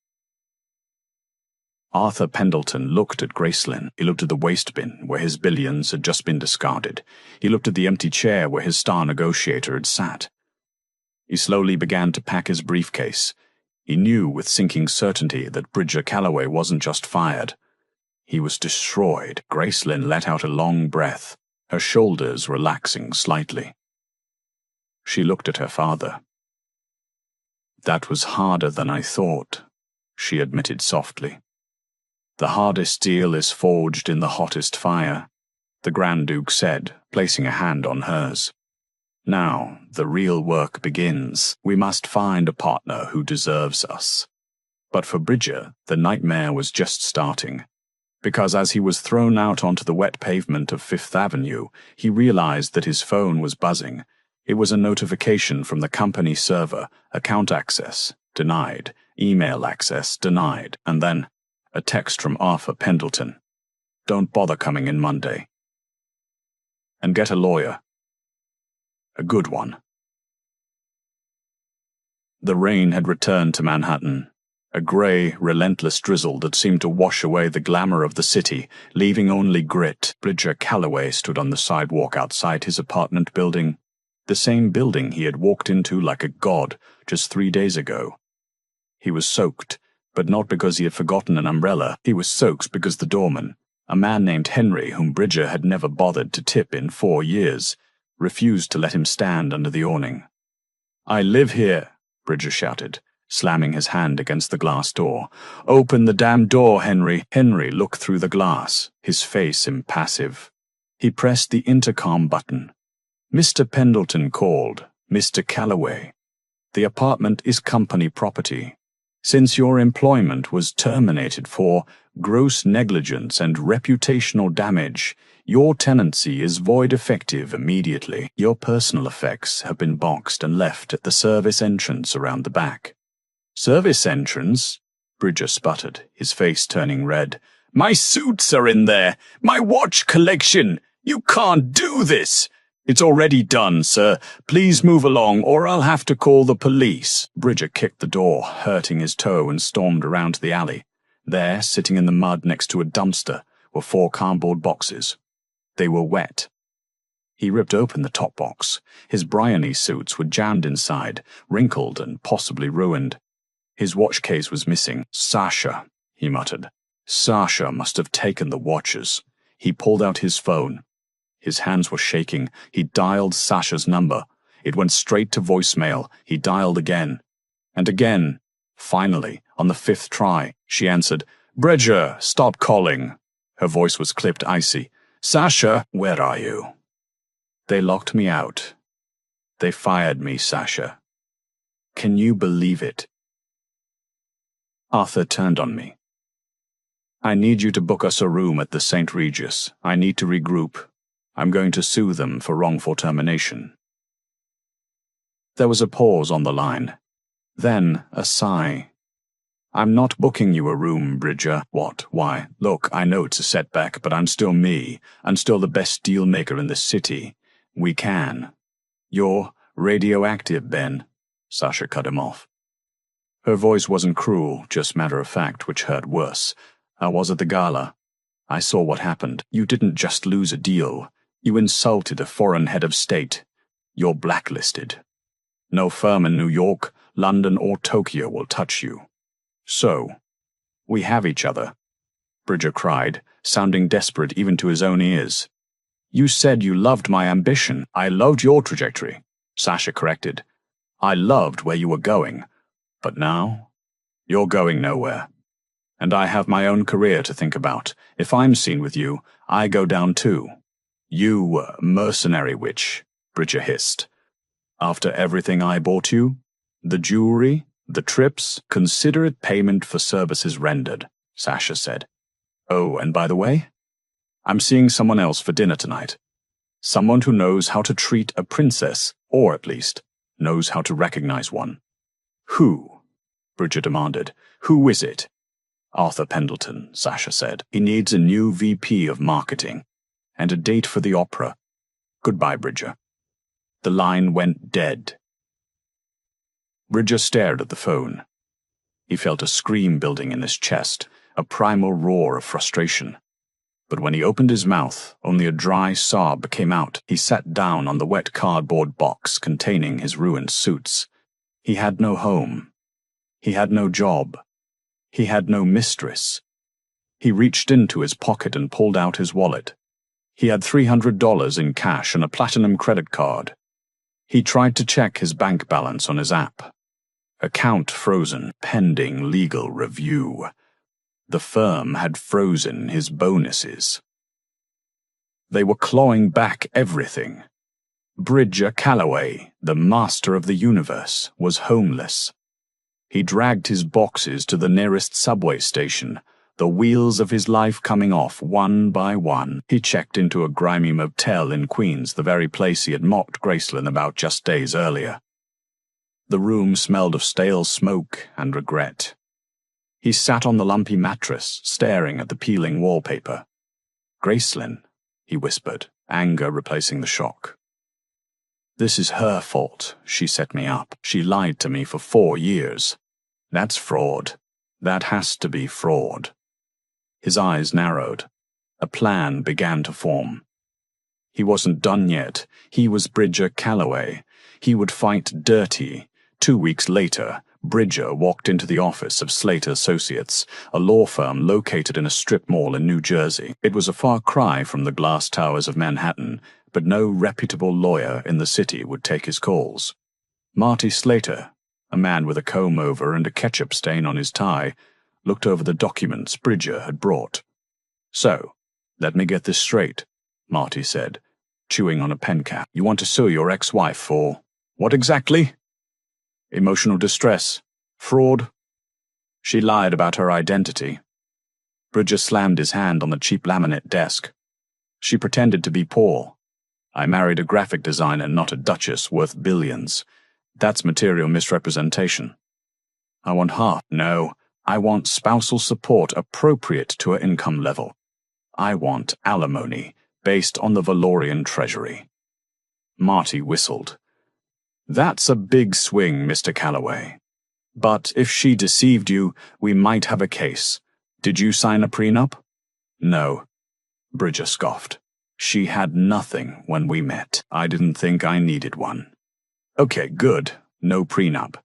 S1: Arthur Pendleton looked at Gracelyn. He looked at the waste bin, where his billions had just been discarded. He looked at the empty chair where his star negotiator had sat. He slowly began to pack his briefcase. He knew with sinking certainty that Bridger Calloway wasn't just fired. He was destroyed. Gracelyn let out a long breath, her shoulders relaxing slightly. She looked at her father. That was harder than I thought, she admitted softly. The hardest steel is forged in the hottest fire, the Grand Duke said, placing a hand on hers. Now, the real work begins. We must find a partner who deserves us. But for Bridger, the nightmare was just starting. Because as he was thrown out onto the wet pavement of Fifth Avenue, he realized that his phone was buzzing. It was a notification from the company server, account access, denied, email access, denied, and then a text from Arthur Pendleton. Don't bother coming in Monday. And get a lawyer. A good one. The rain had returned to Manhattan, a grey, relentless drizzle that seemed to wash away the glamour of the city, leaving only grit. Bridger Calloway stood on the sidewalk outside his apartment building, the same building he had walked into like a god just 3 days ago. He was soaked, but not because he had forgotten an umbrella. He was soaked because the doorman, a man named Henry whom Bridger had never bothered to tip in 4 years, refused to let him stand under the awning. I live here, Bridger shouted, slamming his hand against the glass door. Open the damn door, Henry. Henry looked through the glass, his face impassive. He pressed the intercom button. Mr. Pendleton called. Mr. Calloway. The apartment is company property. Since your employment was terminated for gross negligence and reputational damage, your tenancy is void effective immediately. Your personal effects have been boxed and left at the service entrance around the back. Service entrance? Bridger sputtered, his face turning red. My suits are in there! My watch collection! You can't do this! It's already done, sir. Please move along, or I'll have to call the police. Bridger kicked the door, hurting his toe, and stormed around to the alley. There, sitting in the mud next to a dumpster, were 4 cardboard boxes. They were wet. He ripped open the top box. His Bryony suits were jammed inside, wrinkled and possibly ruined. His watch case was missing. Sasha, he muttered. Sasha must have taken the watches. He pulled out his phone. His hands were shaking. He dialed Sasha's number. It went straight to voicemail. He dialed again. And again. Finally, on the 5th try, she answered. "Bridger, stop calling." Her voice was clipped icy. "Sasha, where are you?" "They locked me out. They fired me, Sasha. Can you believe it?" Arthur turned on me. "I need you to book us a room at the St. Regis. I need to regroup. I'm going to sue them for wrongful termination." There was a pause on the line. Then a sigh. "I'm not booking you a room, Bridger." "What? Why? Look, I know it's a setback, but I'm still me. I'm still the best deal maker in the city. We can." "You're radioactive, Ben." Sasha cut him off. Her voice wasn't cruel, just matter-of-fact, which hurt worse. "I was at the gala. I saw what happened. You didn't just lose a deal. You insulted a foreign head of state. You're blacklisted. No firm in New York, London, or Tokyo will touch you. So, we have each other," Bridger cried, sounding desperate even to his own ears. "You said you loved my ambition." "I loved your trajectory," Sasha corrected. "I loved where you were going. But now, you're going nowhere. And I have my own career to think about. If I'm seen with you, I go down too." "You mercenary witch," Bridger hissed. "After everything I bought you? The jewelry? The trips? Consider it payment for services rendered," Sasha said. "Oh, and by the way, I'm seeing someone else for dinner tonight. Someone who knows how to treat a princess, or at least, knows how to recognize one." "Who?" Bridger demanded. "Who is it?" "Arthur Pendleton," Sasha said. "He needs a new VP of marketing. And a date for the opera. Goodbye, Bridger." The line went dead. Bridger stared at the phone. He felt a scream building in his chest, a primal roar of frustration. But when he opened his mouth, only a dry sob came out. He sat down on the wet cardboard box containing his ruined suits. He had no home. He had no job. He had no mistress. He reached into his pocket and pulled out his wallet. He had $300 in cash and a platinum credit card. He tried to check his bank balance on his app. Account frozen, pending legal review. The firm had frozen his bonuses. They were clawing back everything. Bridger Calloway, the master of the universe, was homeless. He dragged his boxes to the nearest subway station, the wheels of his life coming off one by one. He checked into a grimy motel in Queens, the very place he had mocked Graceland about just days earlier. The room smelled of stale smoke and regret. He sat on the lumpy mattress, staring at the peeling wallpaper. "Graceland," he whispered, anger replacing the shock. "This is her fault. She set me up. She lied to me for 4 years. That's fraud. That has to be fraud." His eyes narrowed. A plan began to form. He wasn't done yet. He was Bridger Calloway. He would fight dirty. 2 weeks later, Bridger walked into the office of Slater Associates, a law firm located in a strip mall in New Jersey. It was a far cry from the glass towers of Manhattan, but no reputable lawyer in the city would take his calls. Marty Slater, a man with a comb-over and a ketchup stain on his tie, looked over the documents Bridger had brought. "So, let me get this straight," Marty said, chewing on a pen cap. "You want to sue your ex-wife for what exactly?" "Emotional distress. Fraud. She lied about her identity." Bridger slammed his hand on the cheap laminate desk. "She pretended to be poor. I married a graphic designer, not a duchess worth billions. That's material misrepresentation. I want half. No, I want spousal support appropriate to her income level. I want alimony based on the Valorian treasury." Marty whistled. "That's a big swing, Mr. Calloway. But if she deceived you, we might have a case. Did you sign a prenup?" "No," Bridger scoffed. "She had nothing when we met. I didn't think I needed one." "Okay, good. No prenup.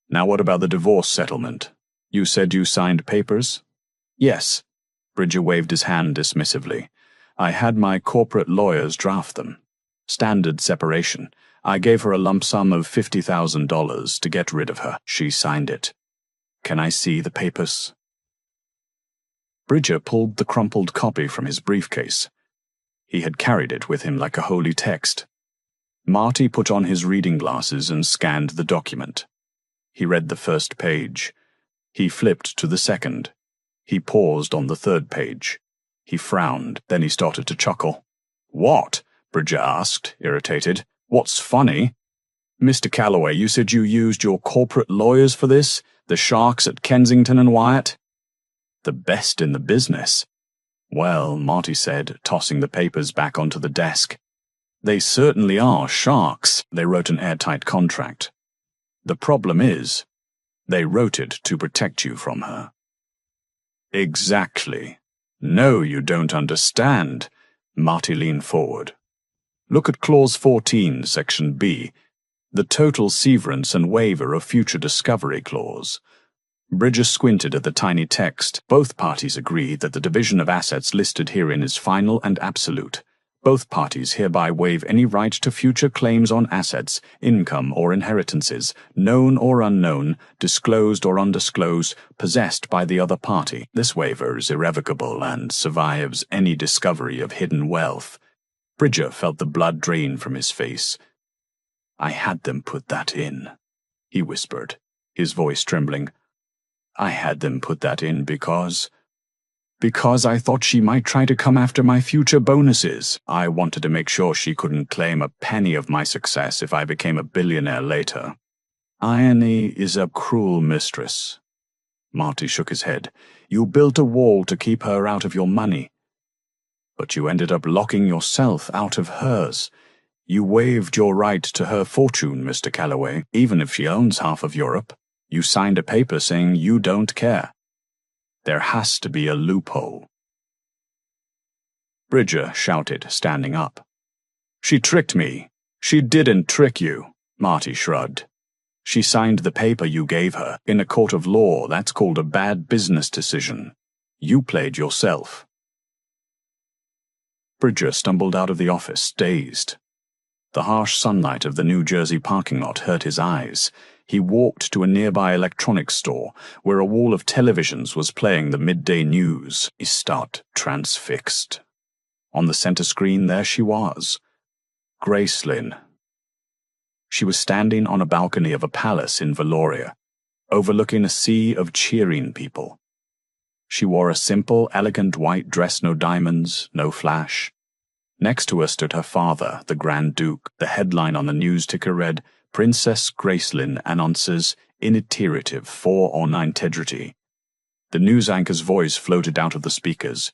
S1: Now what about the divorce settlement? You said you signed papers?" "Yes." Bridger waved his hand dismissively. I had my corporate lawyers draft them. Standard separation. I gave her a lump sum of $50,000 to get rid of her. She signed it. Can I see the papers? Bridger pulled the crumpled copy from his briefcase. He had carried it with him like a holy text. Marty put on his reading glasses and scanned the document. He read the first page. He flipped to the second. He paused on the third page. He frowned, then he started to chuckle. "What?" Bridger asked, irritated. "What's funny?" "Mr. Calloway, you said you used your corporate lawyers for this? The sharks at Kensington and Wyatt?" "The best in the business." "Well," Marty said, tossing the papers back onto the desk. "They certainly are sharks." They wrote an airtight contract. "The problem is, they wrote it to protect you from her." "Exactly. No, you don't understand." Marty leaned forward. "Look at Clause 14, Section B, the total severance and waiver of future discovery clause." Bridger squinted at the tiny text. Both parties agreed that the division of assets listed herein is final and absolute. Both parties hereby waive any right to future claims on assets, income, or inheritances, known or unknown, disclosed or undisclosed, possessed by the other party. This waiver is irrevocable and survives any discovery of hidden wealth. Bridger felt the blood drain from his face. "I had them put that in," he whispered, his voice trembling. "I had them put that in because I thought she might try to come after my future bonuses. I wanted to make sure she couldn't claim a penny of my success if I became a billionaire later. Irony is a cruel mistress." Marty shook his head. "You built a wall to keep her out of your money. But you ended up locking yourself out of hers. You waived your right to her fortune, Mr. Calloway, even if she owns half of Europe. You signed a paper saying you don't care. There has to be a loophole." Bridger shouted, standing up. "She tricked me." "She didn't trick you," Marty shrugged. "She signed the paper you gave her. In a court of law, that's called a bad business decision. You played yourself." Bridger stumbled out of the office, dazed. The harsh sunlight of the New Jersey parking lot hurt his eyes. He walked to a nearby electronics store, where a wall of televisions was playing the midday news. He stopped, transfixed. On the center screen, there she was. Gracelyn. She was standing on a balcony of a palace in Valoria, overlooking a sea of cheering people. She wore a simple, elegant white dress, no diamonds, no flash. Next to her stood her father, the Grand Duke. The headline on the news ticker read, "Princess Gracelyn announces initerative for or integrity." The news anchor's voice floated out of the speakers.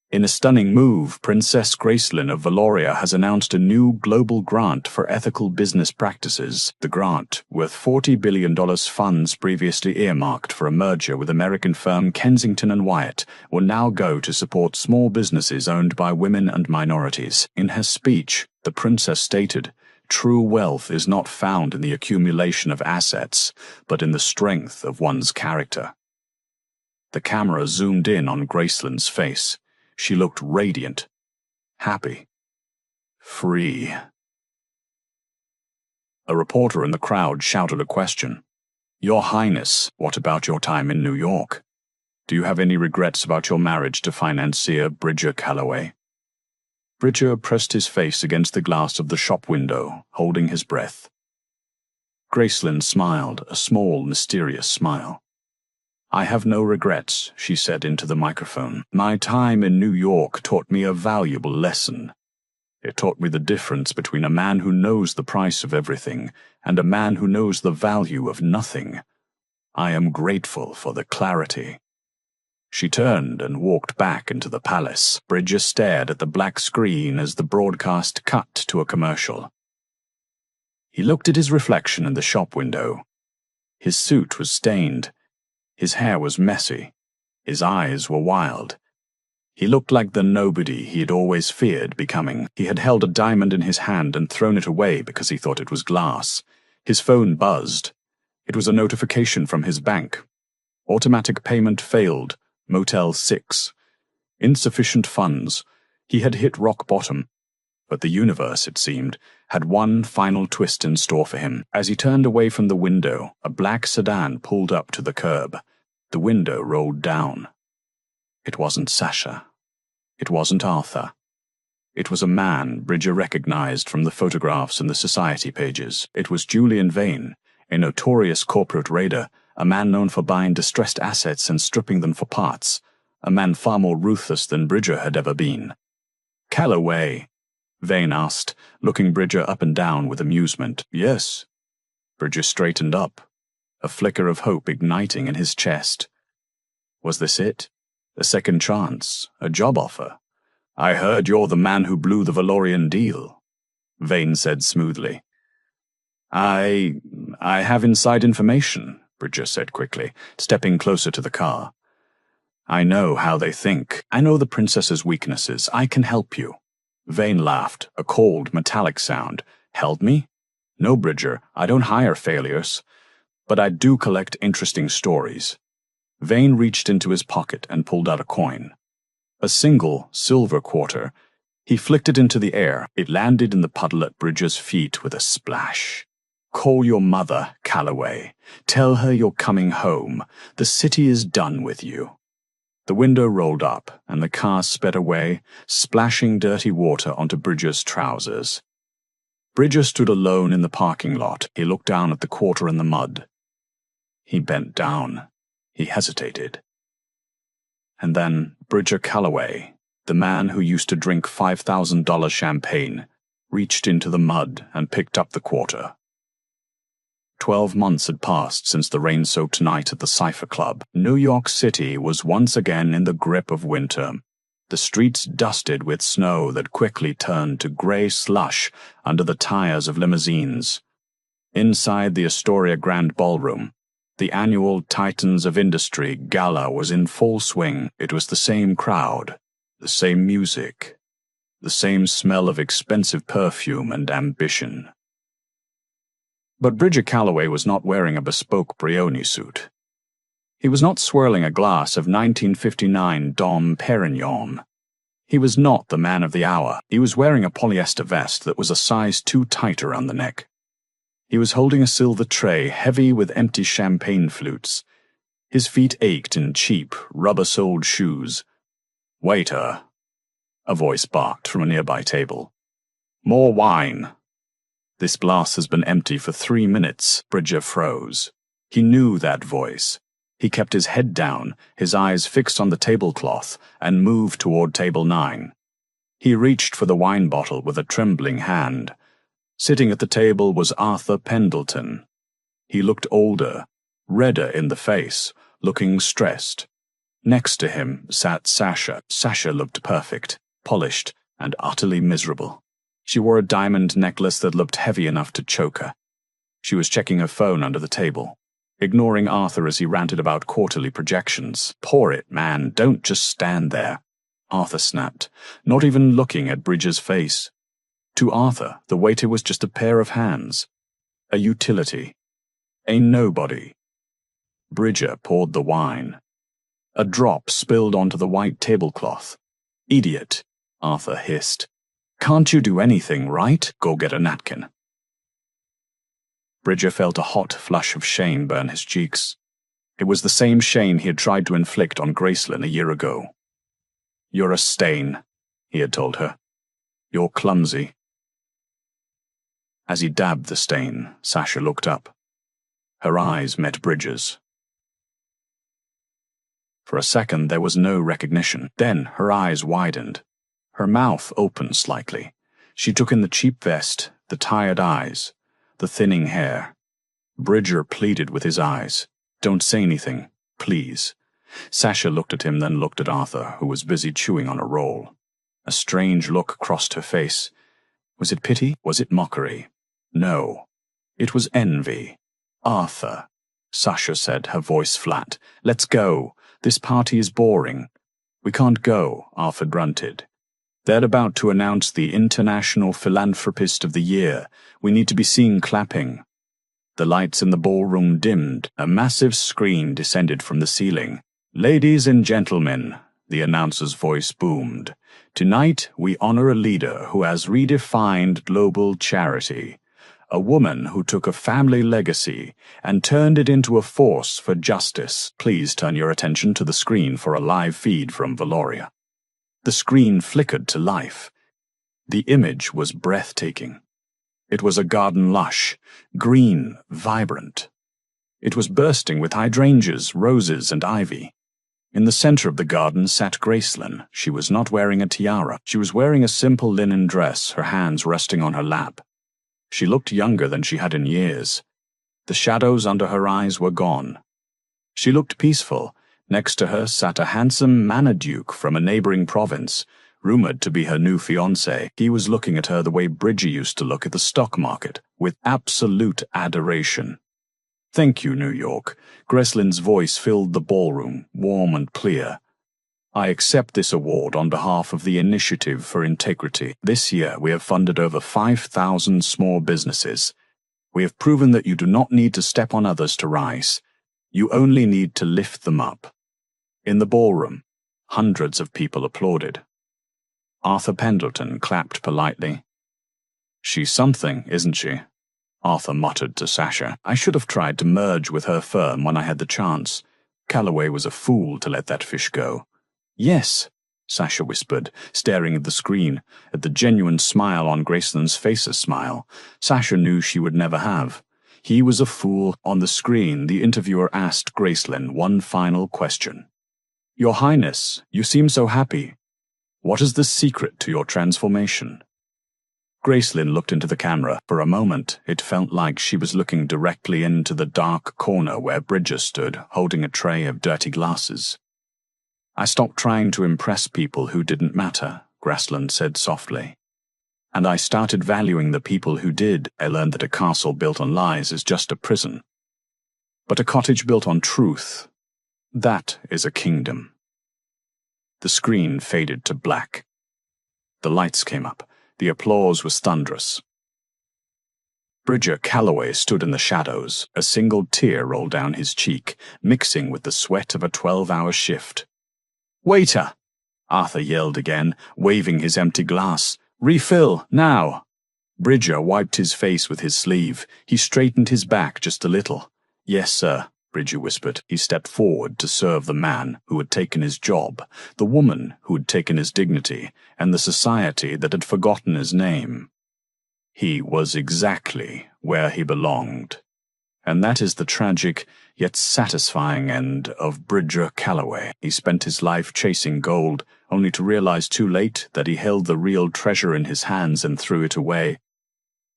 S1: "In a stunning move, Princess Gracelyn of Valoria has announced a new global grant for ethical business practices. The grant, worth $40 billion funds previously earmarked for a merger with American firm Kensington and Wyatt, will now go to support small businesses owned by women and minorities." In her speech, the princess stated, "True wealth is not found in the accumulation of assets, but in the strength of one's character." The camera zoomed in on Gracelyn's face. She looked radiant, happy, free. A reporter in the crowd shouted a question. "Your Highness, what about your time in New York? Do you have any regrets about your marriage to financier Bridger Calloway?" Bridger pressed his face against the glass of the shop window, holding his breath. Gracelyn smiled, a small, mysterious smile. "I have no regrets," she said into the microphone. "My time in New York taught me a valuable lesson. It taught me the difference between a man who knows the price of everything and a man who knows the value of nothing. I am grateful for the clarity." She turned and walked back into the palace. Bridger stared at the black screen as the broadcast cut to a commercial. He looked at his reflection in the shop window. His suit was stained. His hair was messy. His eyes were wild. He looked like the nobody he had always feared becoming. He had held a diamond in his hand and thrown it away because he thought it was glass. His phone buzzed. It was a notification from his bank. Automatic payment failed. Motel 6. Insufficient funds. He had hit rock bottom, but the universe, it seemed, had one final twist in store for him. As he turned away from the window, a black sedan pulled up to the curb. The window rolled down. It wasn't Sasha. It wasn't Arthur. It was a man Bridger recognized from the photographs in the society pages. It was Julian Vane, a notorious corporate raider, a man known for buying distressed assets and stripping them for parts, a man far more ruthless than Bridger had ever been. "Calloway?" Vane asked, looking Bridger up and down with amusement. "Yes." Bridger straightened up, a flicker of hope igniting in his chest. Was this it? A second chance? A job offer? "I heard you're the man who blew the Valorian deal," Vane said smoothly. I have inside information," Bridger said quickly, stepping closer to the car. "I know how they think. I know the princess's weaknesses. I can help you." Vane laughed, a cold, metallic sound. "Help me? No, Bridger, I don't hire failures. But I do collect interesting stories." Vane reached into his pocket and pulled out a coin. A single silver quarter. He flicked it into the air. It landed in the puddle at Bridger's feet with a splash. "Call your mother, Calloway. Tell her you're coming home. The city is done with you." The window rolled up, and the car sped away, splashing dirty water onto Bridger's trousers. Bridger stood alone in the parking lot. He looked down at the quarter in the mud. He bent down. He hesitated. And then Bridger Calloway, the man who used to drink $5,000 champagne, reached into the mud and picked up the quarter. 12 months had passed since the rain-soaked night at the Cypher Club. New York City was once again in the grip of winter. The streets dusted with snow that quickly turned to gray slush under the tires of limousines. Inside the Astoria Grand Ballroom, the annual Titans of Industry gala was in full swing. It was the same crowd, the same music, the same smell of expensive perfume and ambition. But Bridger Calloway was not wearing a bespoke Brioni suit. He was not swirling a glass of 1959 Dom Perignon. He was not the man of the hour. He was wearing a polyester vest that was a size too tight around the neck. He was holding a silver tray heavy with empty champagne flutes. His feet ached in cheap, rubber-soled shoes. "Waiter," a voice barked from a nearby table. "More wine." "This glass has been empty for 3 minutes," Bridger froze. He knew that voice. He kept his head down, his eyes fixed on the tablecloth, and moved toward table 9. He reached for the wine bottle with a trembling hand. Sitting at the table was Arthur Pendleton. He looked older, redder in the face, looking stressed. Next to him sat Sasha. Sasha looked perfect, polished, and utterly miserable. She wore a diamond necklace that looked heavy enough to choke her. She was checking her phone under the table, ignoring Arthur as he ranted about quarterly projections. "Pour it, man. Don't just stand there," Arthur snapped, not even looking at Bridger's face. To Arthur, the waiter was just a pair of hands, a utility, a nobody. Bridger poured the wine. A drop spilled onto the white tablecloth. "Idiot," Arthur hissed. "Can't you do anything, right? Go get a napkin." Bridger felt a hot flush of shame burn his cheeks. It was the same shame he had tried to inflict on Gracelyn a year ago. "You're a stain," he had told her. "You're clumsy." As he dabbed the stain, Sasha looked up. Her eyes met Bridger's. For a second there was no recognition. Then her eyes widened. Her mouth opened slightly. She took in the cheap vest, the tired eyes, the thinning hair. Bridger pleaded with his eyes. "Don't say anything, please." Sasha looked at him, then looked at Arthur, who was busy chewing on a roll. A strange look crossed her face. Was it pity? Was it mockery? No. It was envy. "Arthur," Sasha said, her voice flat. "Let's go. This party is boring." "We can't go," Arthur grunted. "They're about to announce the International Philanthropist of the Year. We need to be seen clapping." The lights in the ballroom dimmed. A massive screen descended from the ceiling. "Ladies and gentlemen," the announcer's voice boomed. "Tonight, we honor a leader who has redefined global charity. A woman who took a family legacy and turned it into a force for justice." Please turn your attention to the screen for a live feed from Valoria. The screen flickered to life. The image was breathtaking. It was a garden lush, green, vibrant. It was bursting with hydrangeas, roses, and ivy. In the center of the garden sat Gracelyn. She was not wearing a tiara. She was wearing a simple linen dress, her hands resting on her lap. She looked younger than she had in years. The shadows under her eyes were gone. She looked peaceful. Next to her sat a handsome Manaduke from a neighboring province, rumored to be her new fiancé. He was looking at her the way Bridger used to look at the stock market, with absolute adoration. "Thank you, New York." Gracelyn's voice filled the ballroom, warm and clear. "I accept this award on behalf of the Initiative for Integrity. This year we have funded over 5,000 small businesses. We have proven that you do not need to step on others to rise. You only need to lift them up." In the ballroom, hundreds of people applauded. Arthur Pendleton clapped politely. "She's something, isn't she?" Arthur muttered to Sasha. "I should have tried to merge with her firm when I had the chance. Calloway was a fool to let that fish go." "Yes," Sasha whispered, staring at the screen, at the genuine smile on Gracelyn's face, a smile Sasha knew she would never have. He was a fool. On the screen, the interviewer asked Gracelyn one final question. "Your Highness, you seem so happy. What is the secret to your transformation?" Gracelyn looked into the camera. For a moment, it felt like she was looking directly into the dark corner where Bridger stood, holding a tray of dirty glasses. "I stopped trying to impress people who didn't matter," Gracelyn said softly. "And I started valuing the people who did. I learned that a castle built on lies is just a prison. But a cottage built on truth, that is a kingdom." The screen faded to black. The lights came up. The applause was thunderous. Bridger Calloway stood in the shadows. A single tear rolled down his cheek, mixing with the sweat of a 12-hour shift. "Waiter!" Arthur yelled again, waving his empty glass. "Refill, now!" Bridger wiped his face with his sleeve. He straightened his back just a little. "Yes, sir," Bridger whispered. He stepped forward to serve the man who had taken his job, the woman who had taken his dignity, and the society that had forgotten his name. He was exactly where he belonged. And that is the tragic, yet satisfying end of Bridger Calloway. He spent his life chasing gold, only to realize too late that he held the real treasure in his hands and threw it away.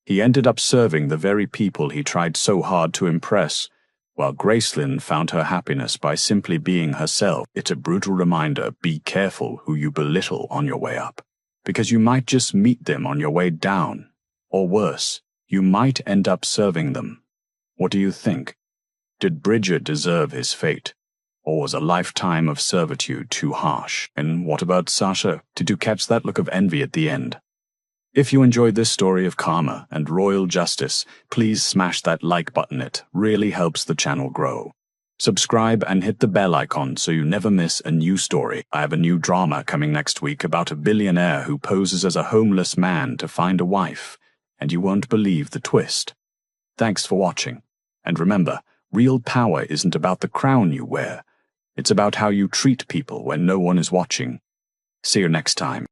S1: He ended up serving the very people he tried so hard to impress, while Gracelyn found her happiness by simply being herself. It's a brutal reminder: be careful who you belittle on your way up, because you might just meet them on your way down. Or worse, you might end up serving them. What do you think? Did Bridger deserve his fate? Or was a lifetime of servitude too harsh? And what about Sasha? Did you catch that look of envy at the end? If you enjoyed this story of karma and royal justice, please smash that like button. It really helps the channel grow. Subscribe and hit the bell icon so you never miss a new story. I have a new drama coming next week about a billionaire who poses as a homeless man to find a wife, and you won't believe the twist. Thanks for watching. And remember, real power isn't about the crown you wear. It's about how you treat people when no one is watching. See you next time.